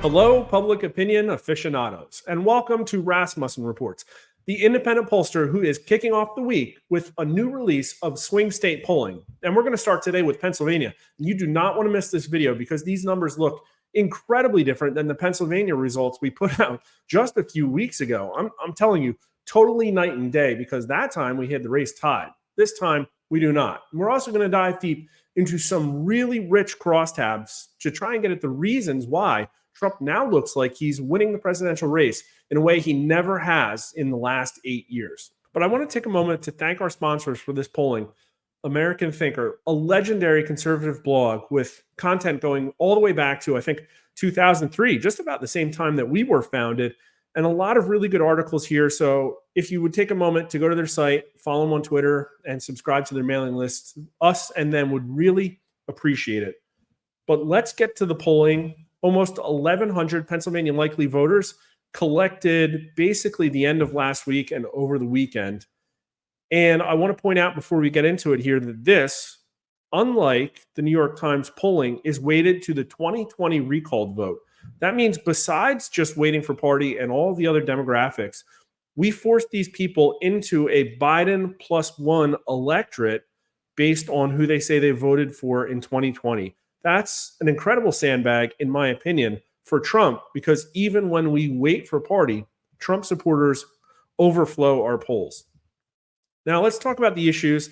Hello, public opinion aficionados, and welcome to Rasmussen Reports, the independent pollster who is kicking off the week with a new release of swing state polling. And we're going to start today with Pennsylvania. You do not want to miss this video because these numbers look incredibly different than the Pennsylvania results we put out just a few weeks ago. I'm telling you, totally night and day, because that time we had the race tied. This time we do not. And we're also going to dive deep into some really rich crosstabs to try and get at the reasons why Trump now looks like he's winning the presidential race in a way he never has in the last 8 years. But I want to take a moment to thank our sponsors for this polling. American Thinker, a legendary conservative blog with content going all the way back to, I think, 2003, just about the same time that we were founded, and a lot of really good articles here. So if you would take a moment to go to their site, follow them on Twitter, and subscribe to their mailing list, us and them would really appreciate it. But let's get to the polling. Almost 1,100 Pennsylvania likely voters collected basically the end of last week and over the weekend. And I want to point out before we get into it here that this, unlike the New York Times polling, is weighted to the 2020 recalled vote. That means besides just waiting for party and all the other demographics, we forced these people into a Biden +1 electorate based on who they say they voted for in 2020. That's an incredible sandbag, in my opinion, for Trump, because even when we wait for party, Trump supporters overflow our polls. Now, let's talk about the issues.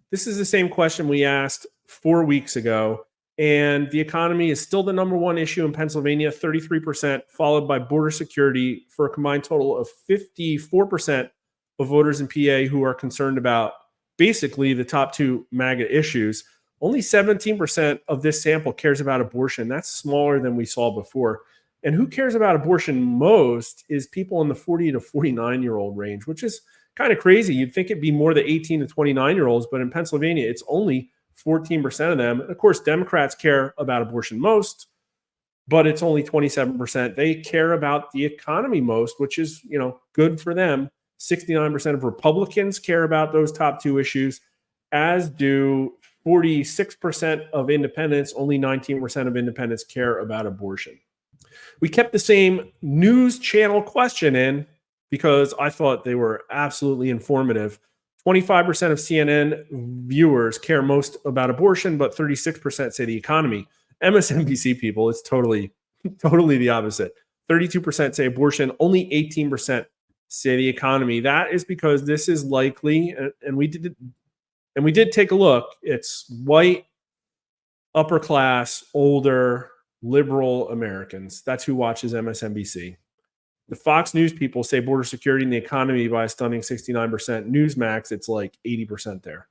This is the same question we asked 4 weeks ago, and the economy is still the number one issue in Pennsylvania, 33%, followed by border security for a combined total of 54% of voters in PA who are concerned about basically the top two MAGA issues. Only 17% of this sample cares about abortion. That's smaller than we saw before. And who cares about abortion most is people in the 40 to 49-year-old range, which is kind of crazy. You'd think it'd be more the 18 to 29-year-olds, but in Pennsylvania, it's only 14% of them. And of course, Democrats care about abortion most, but it's only 27%. They care about the economy most, which is, good for them. 69% of Republicans care about those top two issues, as do 46% of independents. Only 19% of independents care about abortion. We kept the same news channel question in because I thought they were absolutely informative. 25% of CNN viewers care most about abortion, but 36% say the economy. MSNBC people, it's totally the opposite. 32% say abortion, only 18% say the economy. That is because this is likely, and we did take a look. It's white, upper class, older, liberal Americans. That's who watches MSNBC. The Fox News people say border security and the economy by a stunning 69%. Newsmax, it's like 80% there.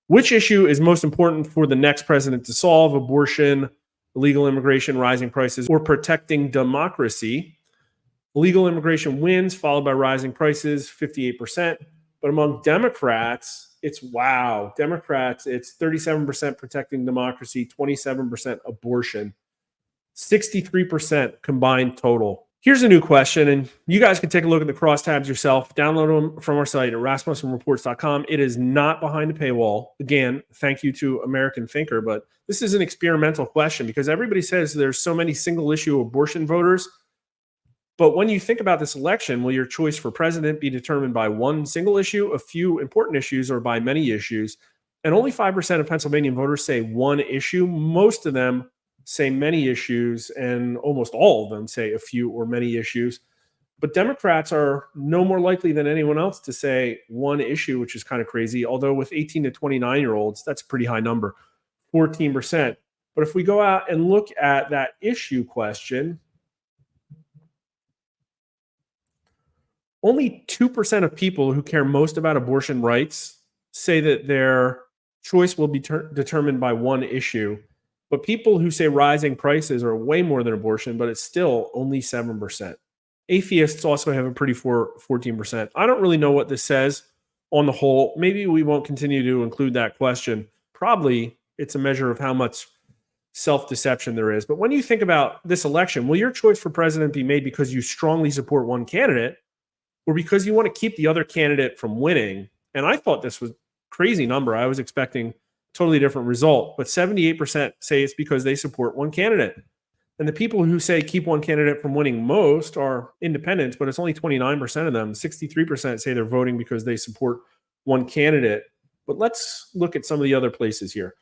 Which issue is most important for the next president to solve? Abortion, illegal immigration, rising prices, or protecting democracy? Illegal immigration wins, followed by rising prices, 58%. But among Democrats, it's 37% protecting democracy, 27% abortion, 63% combined total. Here's a new question, and you guys can take a look at the crosstabs yourself. Download them from our site at rasmussenreports.com. It is not behind a paywall. Again, thank you to American Thinker, but this is an experimental question because everybody says there's so many single-issue abortion voters. But when you think about this election, will your choice for president be determined by one single issue, a few important issues, or by many issues? And only 5% of Pennsylvania voters say one issue. Most of them say many issues, and almost all of them say a few or many issues. But Democrats are no more likely than anyone else to say one issue, which is kind of crazy. Although with 18 to 29-year-olds, that's a pretty high number, 14%. But if we go out and look at that issue question, only 2% of people who care most about abortion rights say that their choice will be determined by one issue. But people who say rising prices are way more than abortion, but it's still only 7%. Atheists also have a pretty 14%. I don't really know what this says on the whole. Maybe we won't continue to include that question. Probably it's a measure of how much self-deception there is. But when you think about this election, will your choice for president be made because you strongly support one candidate or because you want to keep the other candidate from winning? And I thought this was a crazy number. I was expecting totally different result, but 78% say it's because they support one candidate. And the people who say keep one candidate from winning most are independents, but it's only 29% of them. 63% say they're voting because they support one candidate. But let's look at some of the other places here.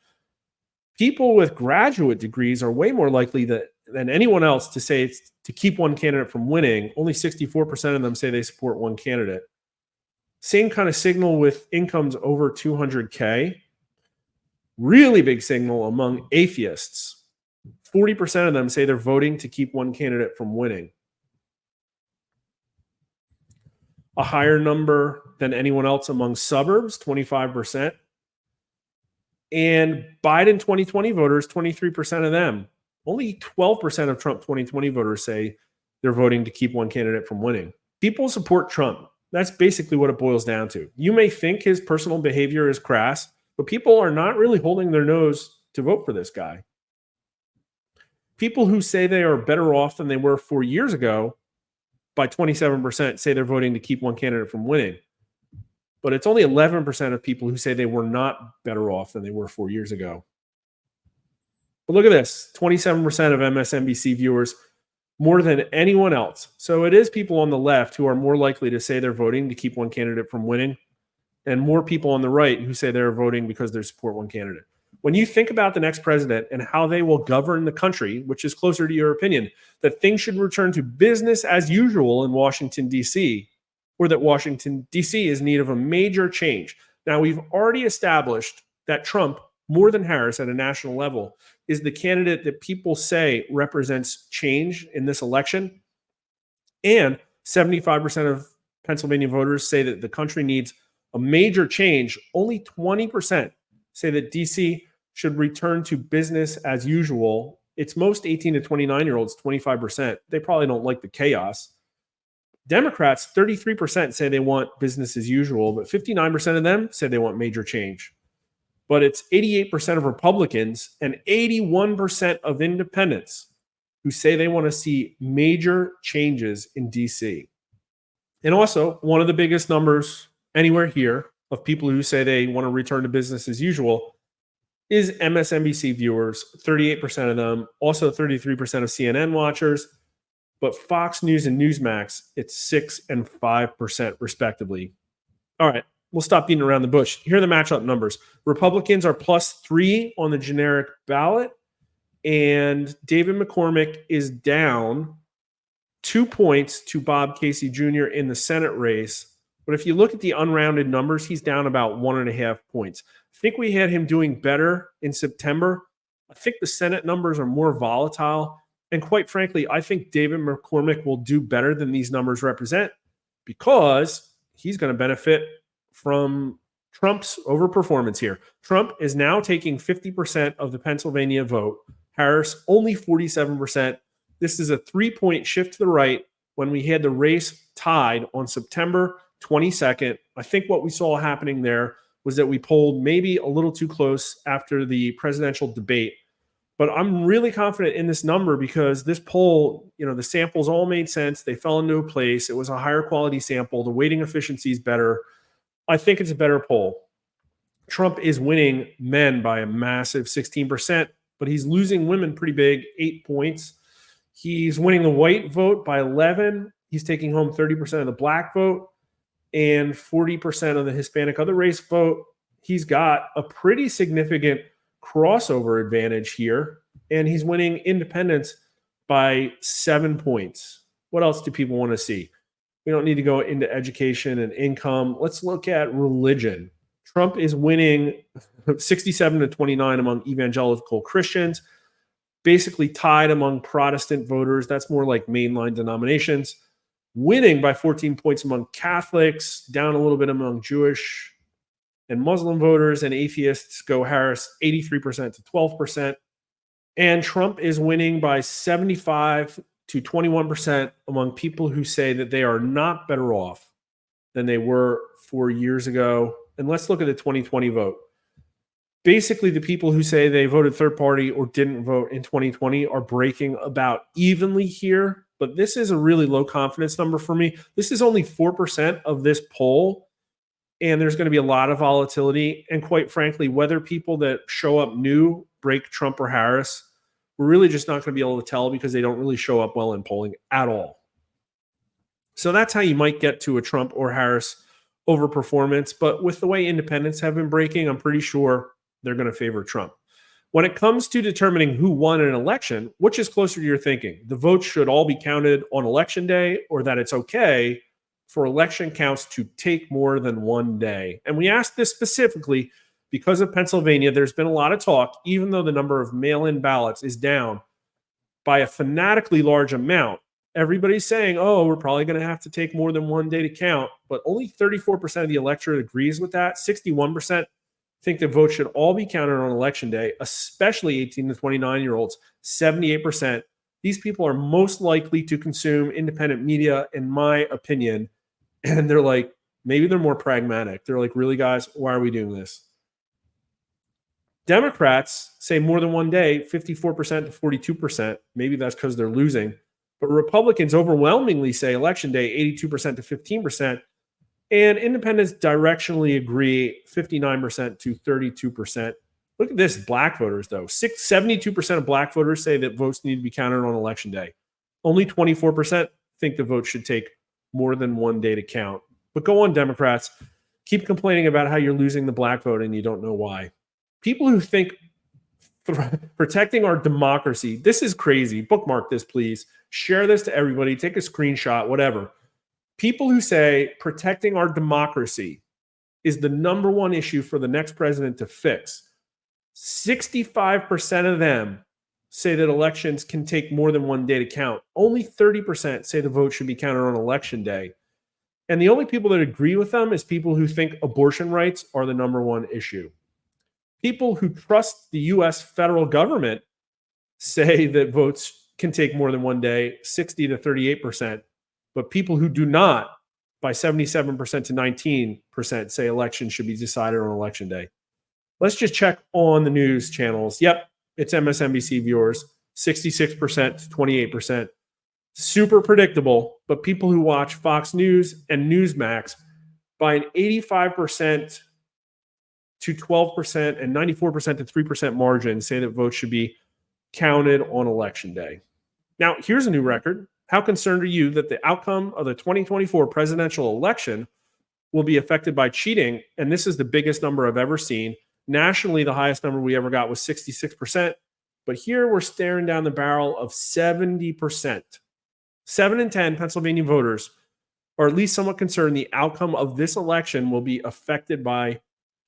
People with graduate degrees are way more likely than anyone else to say it's to keep one candidate from winning. Only 64% of them say they support one candidate. Same kind of signal with incomes over 200K. Really big signal among atheists. 40% of them say they're voting to keep one candidate from winning. A higher number than anyone else among suburbs, 25%. And Biden 2020 voters, 23% of them. Only 12% of Trump 2020 voters say they're voting to keep one candidate from winning. People support Trump. That's basically what it boils down to. You may think his personal behavior is crass, but people are not really holding their nose to vote for this guy. People who say they are better off than they were 4 years ago, by 27%, say they're voting to keep one candidate from winning. But it's only 11% of people who say they were not better off than they were 4 years ago. But look at this, 27% of MSNBC viewers, more than anyone else. So it is people on the left who are more likely to say they're voting to keep one candidate from winning, and more people on the right who say they're voting because they support one candidate. When you think about the next president and how they will govern the country, which is closer to your opinion, that things should return to business as usual in Washington, D.C., or that Washington, D.C. is in need of a major change. Now, we've already established that Trump, more than Harris at a national level, is the candidate that people say represents change in this election. And 75% of Pennsylvania voters say that the country needs a major change. Only 20% say that D.C. should return to business as usual. It's most 18 to 29-year-olds, 25%. They probably don't like the chaos. Democrats, 33% say they want business as usual, but 59% of them say they want major change. But it's 88% of Republicans and 81% of independents who say they want to see major changes in D.C. And also, one of the biggest numbers anywhere here of people who say they want to return to business as usual is MSNBC viewers, 38% of them, also 33% of CNN watchers. But Fox News and Newsmax, it's 6 and 5% respectively. All right, we'll stop beating around the bush. Here are the matchup numbers. Republicans are +3 on the generic ballot, and David McCormick is down 2 points to Bob Casey Jr. in the Senate race. But if you look at the unrounded numbers, he's down about 1.5 points. I think we had him doing better in September. I think the Senate numbers are more volatile. And quite frankly, I think David McCormick will do better than these numbers represent because he's going to benefit from Trump's overperformance here. Trump is now taking 50% of the Pennsylvania vote. Harris, only 47%. This is a 3-point shift to the right when we had the race tied on September 22nd. I think what we saw happening there was that we polled maybe a little too close after the presidential debate. But I'm really confident in this number because this poll, the samples all made sense. They fell into a place. It was a higher quality sample. The weighting efficiency is better. I think it's a better poll. Trump is winning men by a massive 16%, but he's losing women pretty big, 8 points. He's winning the white vote by 11. He's taking home 30% of the black vote and 40% of the Hispanic other race vote. He's got a pretty significant crossover advantage here, and he's winning independents by 7 points. What else do people want to see? We don't need to go into education and income. Let's look at religion. Trump is winning 67 to 29 among evangelical Christians, basically tied among Protestant voters. That's more like mainline denominations. Winning by 14 points among Catholics, down a little bit among Jewish and Muslim voters, and atheists go Harris 83% to 12%. And Trump is winning by 75 to 21% among people who say that they are not better off than they were 4 years ago. And let's look at the 2020 vote. Basically, the people who say they voted third party or didn't vote in 2020 are breaking about evenly here. But this is a really low confidence number for me. This is only 4% of this poll. And there's going to be a lot of volatility. And quite frankly, whether people that show up new break Trump or Harris we're really just not going to be able to tell because they don't really show up well in polling at all. So that's how you might get to a Trump or Harris overperformance. But with the way independents have been breaking, I'm pretty sure they're going to favor Trump. When it comes to determining who won an election, which is closer to your thinking? The votes should all be counted on election day, or that it's okay for election counts to take more than one day? And we asked this specifically because of Pennsylvania. There's been a lot of talk, even though the number of mail-in ballots is down by a fanatically large amount. Everybody's saying, oh, we're probably going to have to take more than one day to count, but only 34% of the electorate agrees with that. 61% think that votes should all be counted on election day, especially 18 to 29-year-olds. 78%. These people are most likely to consume independent media, in my opinion. And they're like, maybe they're more pragmatic. They're like, really, guys, why are we doing this? Democrats say more than one day, 54% to 42%. Maybe that's because they're losing. But Republicans overwhelmingly say election day, 82% to 15%. And independents directionally agree, 59% to 32%. Look at this, black voters, though. 72% of black voters say that votes need to be counted on election day. Only 24% think the vote should take more than one day to count. But go on, Democrats. Keep complaining about how you're losing the black vote and you don't know why. People who think protecting our democracy, this is crazy. Bookmark this, please. Share this to everybody. Take a screenshot, whatever. People who say protecting our democracy is the number one issue for the next president to fix. 65% of them say that elections can take more than one day to count. Only 30% say the vote should be counted on election day. And the only people that agree with them is people who think abortion rights are the number one issue. People who trust the U.S. federal government say that votes can take more than one day, 60 to 38%. But people who do not, by 77% to 19%, say elections should be decided on election day. Let's just check on the news channels. Yep, it's MSNBC viewers, 66% to 28%. Super predictable, but people who watch Fox News and Newsmax by an 85% to 12% and 94% to 3% margin say that votes should be counted on election day. Now, here's a new record. How concerned are you that the outcome of the 2024 presidential election will be affected by cheating? And this is the biggest number I've ever seen. Nationally, the highest number we ever got was 66%. But here we're staring down the barrel of 70%. 7 in 10 Pennsylvania voters are at least somewhat concerned the outcome of this election will be affected by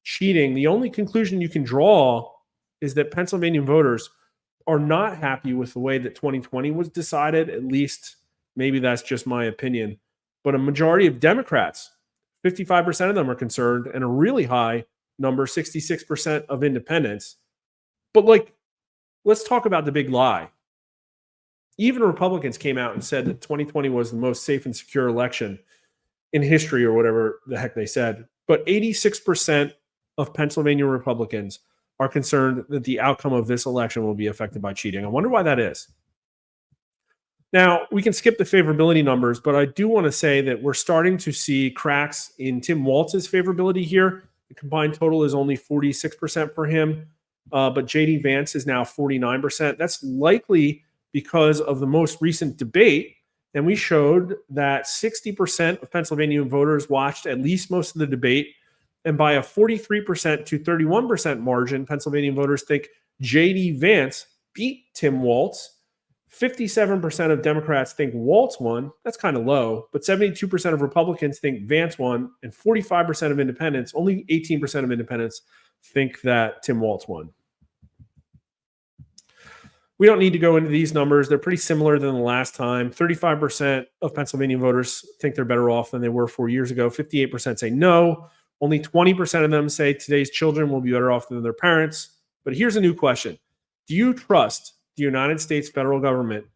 cheating. The only conclusion you can draw is that Pennsylvania voters are not happy with the way that 2020 was decided. At least maybe that's just my opinion. But a majority of Democrats, 55% of them are concerned, and a really high number, 66% of independents. But let's talk about the big lie. Even Republicans came out and said that 2020 was the most safe and secure election in history, or whatever the heck they said. But 86% of Pennsylvania Republicans are concerned that the outcome of this election will be affected by cheating. I wonder why that is. Now, we can skip the favorability numbers, but I do want to say that we're starting to see cracks in Tim Walz's favorability here. The combined total is only 46% for him, but J.D. Vance is now 49%. That's likely because of the most recent debate. And we showed that 60% of Pennsylvania voters watched at least most of the debate. And by a 43% to 31% margin, Pennsylvania voters think J.D. Vance beat Tim Walz. 57% of Democrats think Walz won. That's kind of low. But 72% of Republicans think Vance won. And 45% of independents, only 18% of independents, think that Tim Walz won. We don't need to go into these numbers. They're pretty similar than the last time. 35% of Pennsylvania voters think they're better off than they were 4 years ago. 58% say no. Only 20% of them say today's children will be better off than their parents. But here's a new question. Do you trust the United States federal government?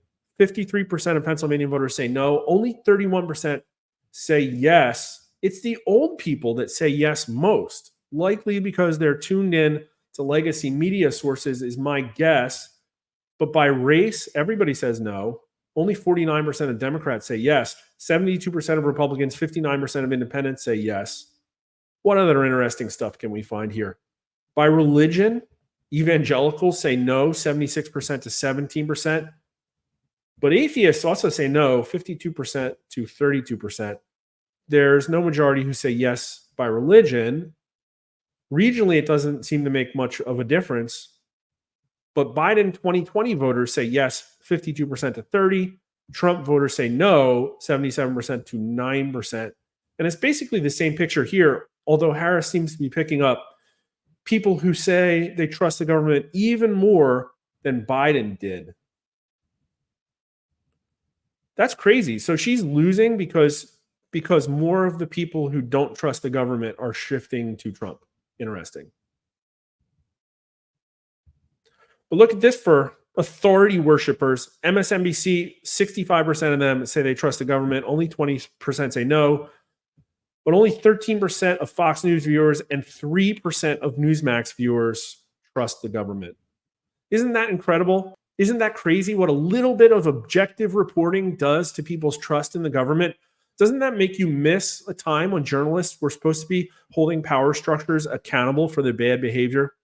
53% of Pennsylvania voters say no. Only 31% say yes. It's the old people that say yes most, likely because they're tuned in to legacy media sources, is my guess. But by race, everybody says no. Only 49% of Democrats say yes. 72% of Republicans, 59% of independents say yes. What other interesting stuff can we find here? By religion, Evangelicals say no, 76% to 17%. But atheists also say no, 52% to 32%. There's no majority who say yes by religion. Regionally, it doesn't seem to make much of a difference. But Biden 2020 voters say yes, 52% to 30. Trump voters say no, 77% to 9%. And it's basically the same picture here, although Harris seems to be picking up people who say they trust the government even more than Biden did. That's crazy. So she's losing because more of the people who don't trust the government are shifting to Trump. Interesting. But look at this for authority worshipers. MSNBC, 65% of them say they trust the government. Only 20% say no. But only 13% of Fox News viewers and 3% of Newsmax viewers trust the government. Isn't that incredible? Isn't that crazy what a little bit of objective reporting does to people's trust in the government? Doesn't that make you miss a time when journalists were supposed to be holding power structures accountable for their bad behavior?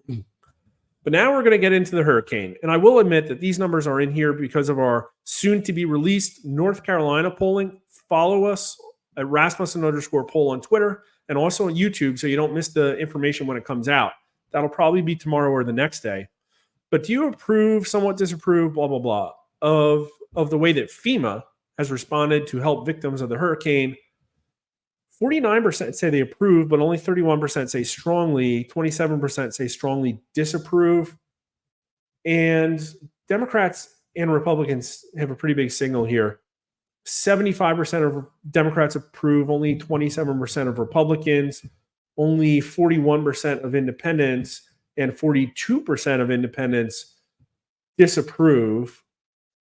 But now we're going to get into the hurricane. And I will admit that these numbers are in here because of our soon to be released North Carolina polling. Follow us at Rasmussen_poll on Twitter and also on YouTube so you don't miss the information when it comes out. That'll probably be tomorrow or the next day. But do you approve, somewhat disapprove, blah, blah, blah, of the way that FEMA has responded to help victims of the hurricane? 49% say they approve, but only 31% say strongly. 27% say strongly disapprove. And Democrats and Republicans have a pretty big signal here. 75% of Democrats approve, only 27% of Republicans, only 41% of independents, and 42% of independents disapprove.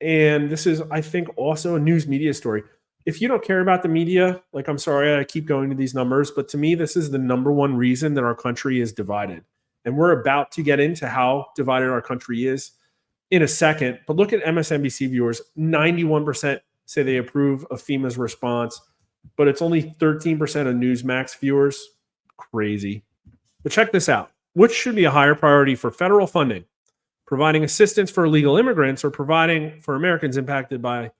And this is, I think, also a news media story. If you don't care about the media, like, I'm sorry, I keep going to these numbers, but to me, this is the number one reason that our country is divided. And we're about to get into how divided our country is in a second. But look at MSNBC viewers. 91% say they approve of FEMA's response, but it's only 13% of Newsmax viewers. Crazy. But check this out. Which should be a higher priority for federal funding? Providing assistance for illegal immigrants or providing for Americans impacted by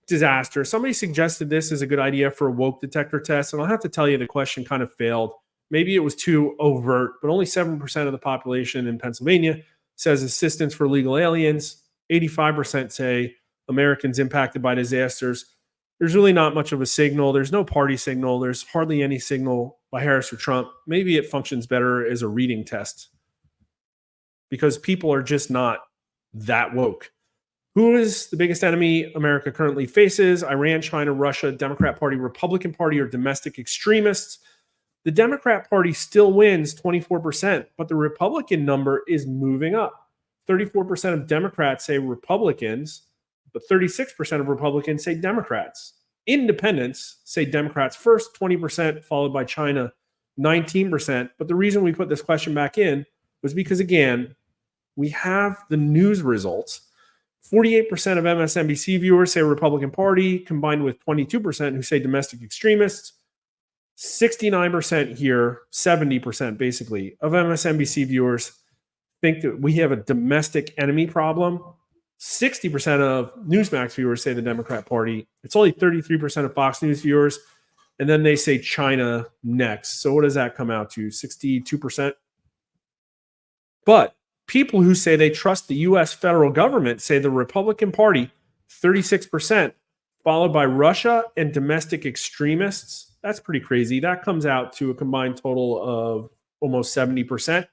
disaster? Somebody suggested this is a good idea for a woke detector test, and I'll have to tell you the question kind of failed. Maybe it was too overt, but only 7% of the population in Pennsylvania says assistance for illegal aliens. 85% say Americans impacted by disasters. There's really not much of a signal. There's no party signal. There's hardly any signal by Harris or Trump. Maybe it functions better as a reading test because people are just not that woke. Who is the biggest enemy America currently faces? Iran, China, Russia, Democrat Party, Republican Party, or domestic extremists? The Democrat Party still wins 24%, but the Republican number is moving up. 34% of Democrats say Republicans, but 36% of Republicans say Democrats. Independents say Democrats first, 20%, followed by China, 19%. But the reason we put this question back in was because, again, we have the news results. 48% of MSNBC viewers say Republican Party, combined with 22% who say domestic extremists. 69% here, 70% basically, of MSNBC viewers think that we have a domestic enemy problem. 60% of Newsmax viewers say the Democrat Party. It's only 33% of Fox News viewers. And then they say China next. So what does that come out to? 62%? But people who say they trust the U.S. federal government say the Republican Party, 36%, followed by Russia and domestic extremists. That's pretty crazy. That comes out to a combined total of almost 70%.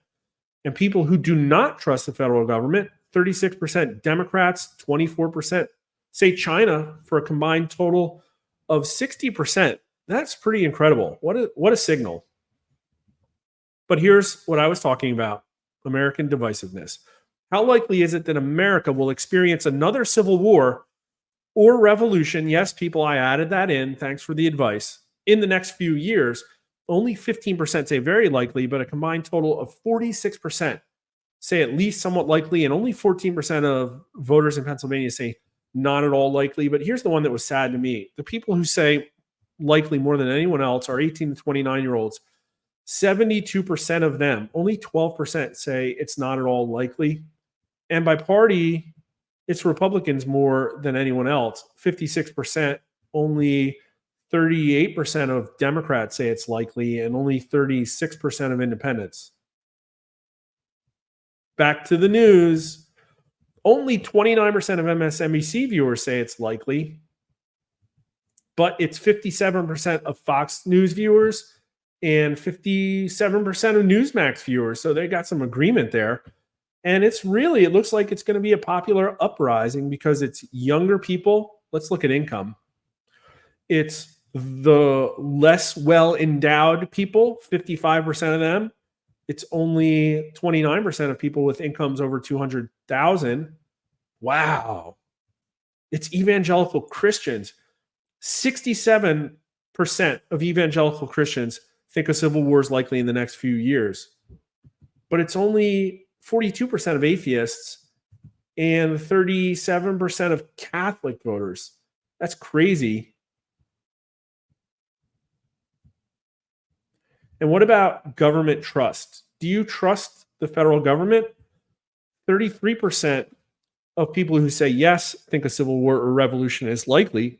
And people who do not trust the federal government, 36% Democrats, 24% say China, for a combined total of 60%. That's pretty incredible. What a signal. But here's what I was talking about. American divisiveness. How likely is it that America will experience another civil war or revolution? Yes, people, I added that in. Thanks for the advice. In the next few years, only 15% say very likely, but a combined total of 46% say at least somewhat likely, and only 14% of voters in Pennsylvania say not at all likely. But here's the one that was sad to me. The people who say likely more than anyone else are 18 to 29-year-olds. 72% of them, only 12% say it's not at all likely. And by party, it's Republicans more than anyone else. 56%, only 38% of Democrats say it's likely, and only 36% of independents. Back to the news. Only 29% of MSNBC viewers say it's likely, but it's 57% of Fox News viewers and 57% of Newsmax viewers. So they got some agreement there. And it looks like it's going to be a popular uprising because it's younger people. Let's look at income. It's the less well endowed people, 55% of them. It's only 29% of people with incomes over 200,000. Wow. It's evangelical Christians. 67% of evangelical Christians think a civil war is likely in the next few years. But it's only 42% of atheists and 37% of Catholic voters. That's crazy. And what about government trust? Do you trust the federal government? 33% of people who say yes think a civil war or revolution is likely,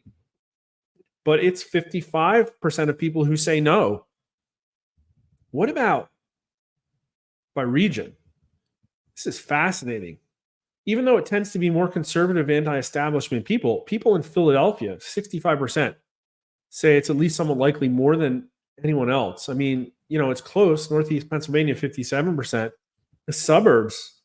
but it's 55% of people who say no. What about by region? This is fascinating. Even though it tends to be more conservative anti-establishment people in Philadelphia, 65% say it's at least somewhat likely more than anyone else. I mean, it's close. Northeast Pennsylvania, 57%. The suburbs,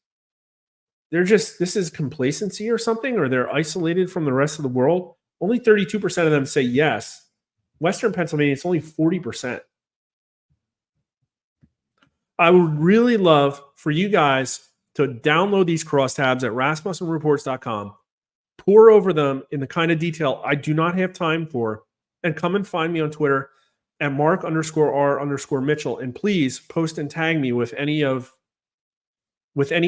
this is complacency or something, or they're isolated from the rest of the world. Only 32% of them say yes. Western Pennsylvania, it's only 40%. I would really love for you guys to download these crosstabs at rasmussenreports.com, pour over them in the kind of detail I do not have time for, and come and find me on Twitter at Mark_R_Mitchell. And please post and tag me with any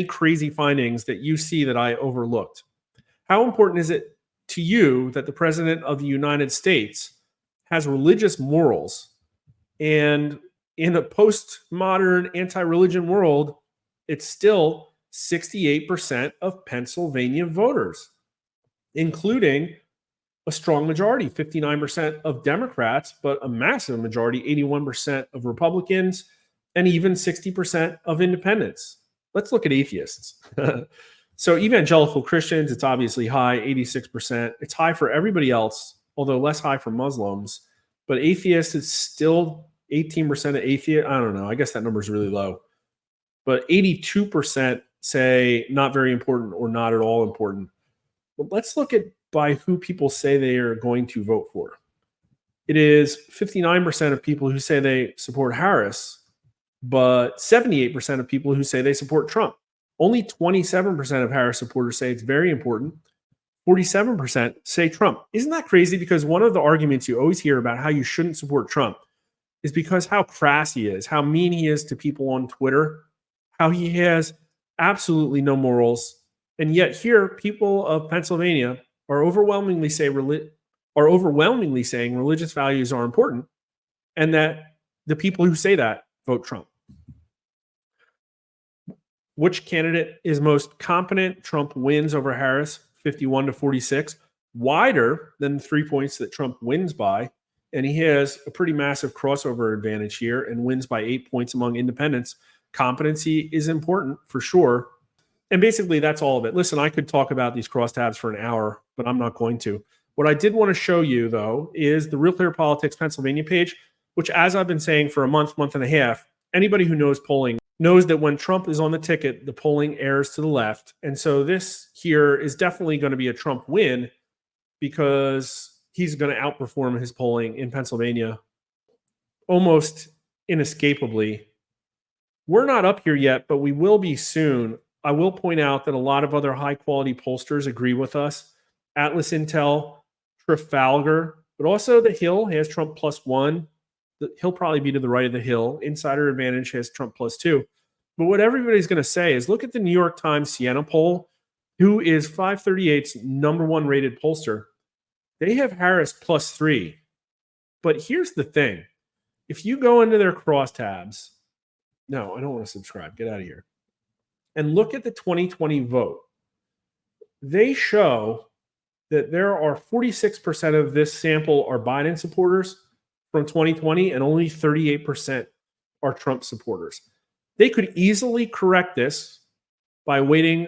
crazy findings that you see that I overlooked. How important is it to you that the President of the United States has religious morals? And in a postmodern anti-religion world, it's still 68% of Pennsylvania voters, including a strong majority, 59% of Democrats, but a massive majority, 81% of Republicans, and even 60% of independents. Let's look at atheists. So evangelical Christians, it's obviously high, 86%. It's high for everybody else, although less high for Muslims. But atheists, it's still 18% of atheists. I don't know. I guess that number is really low. But 82% say not very important or not at all important. But let's look at by who people say they are going to vote for. It is 59% of people who say they support Harris, but 78% of people who say they support Trump. Only 27% of Harris supporters say it's very important. 47% say Trump. Isn't that crazy? Because one of the arguments you always hear about how you shouldn't support Trump is because how crass he is, how mean he is to people on Twitter, how he has absolutely no morals. And yet here, people of Pennsylvania are overwhelmingly saying religious values are important, and that the people who say that vote Trump. Which candidate is most competent? Trump wins over Harris, 51-46, wider than the 3 points that Trump wins by. And he has a pretty massive crossover advantage here and wins by 8 points among independents. Competency is important for sure. And basically, that's all of it. Listen, I could talk about these crosstabs for an hour, but I'm not going to. What I did want to show you, though, is the Real Clear Politics Pennsylvania page, which, as I've been saying for a month and a half, anybody who knows polling knows that when Trump is on the ticket, the polling errs to the left. And so this here is definitely going to be a Trump win because he's going to outperform his polling in Pennsylvania almost inescapably. We're not up here yet, but we will be soon. I will point out that a lot of other high-quality pollsters agree with us. Atlas Intel, Trafalgar, but also The Hill has Trump +1. He'll probably be to the right of The Hill. Insider Advantage has Trump +2. But what everybody's going to say is look at the New York Times Siena poll, who is 538's #1 rated pollster. They have Harris +3. But here's the thing. If you go into their crosstabs, no, I don't want to subscribe. Get out of here. And look at the 2020 vote. They show that there are 46% of this sample are Biden supporters from 2020, and only 38% are Trump supporters. They could easily correct this by waiting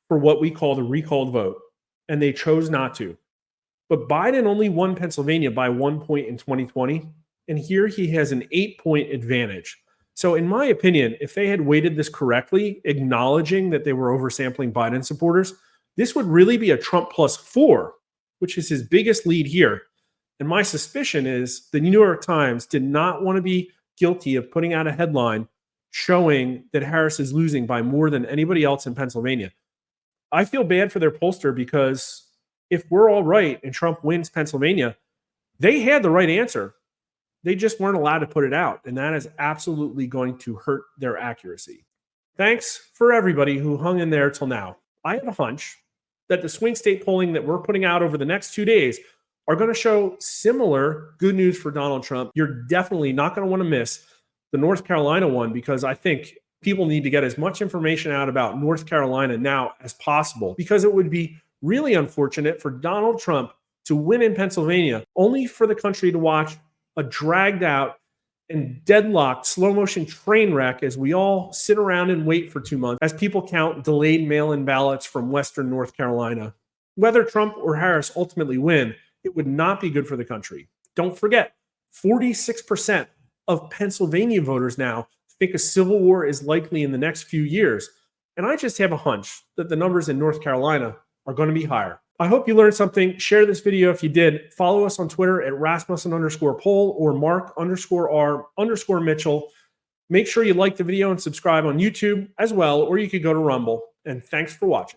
for what we call the recalled vote, and they chose not to. But Biden only won Pennsylvania by 1 point in 2020, and here he has an 8-point advantage. So in my opinion, if they had weighted this correctly, acknowledging that they were oversampling Biden supporters, this would really be a Trump +4, which is his biggest lead here. And my suspicion is the New York Times did not want to be guilty of putting out a headline showing that Harris is losing by more than anybody else in Pennsylvania. I feel bad for their pollster because if we're all right and Trump wins Pennsylvania, they had the right answer. They just weren't allowed to put it out. And that is absolutely going to hurt their accuracy. Thanks for everybody who hung in there till now. I have a hunch that the swing state polling that we're putting out over the next 2 days are going to show similar good news for Donald Trump. You're definitely not going to want to miss the North Carolina one, because I think people need to get as much information out about North Carolina now as possible, because it would be really unfortunate for Donald Trump to win in Pennsylvania only for the country to watch a dragged out and deadlocked slow motion train wreck as we all sit around and wait for 2 months as people count delayed mail-in ballots from Western North Carolina. Whether Trump or Harris ultimately win, it would not be good for the country. Don't forget, 46% of Pennsylvania voters now think a civil war is likely in the next few years. And I just have a hunch that the numbers in North Carolina are going to be higher. I hope you learned something. Share this video if you did. Follow us on Twitter at Rasmussen_poll or Mark_R_Mitchell. Make sure you like the video and subscribe on YouTube as well, or you could go to Rumble. And thanks for watching.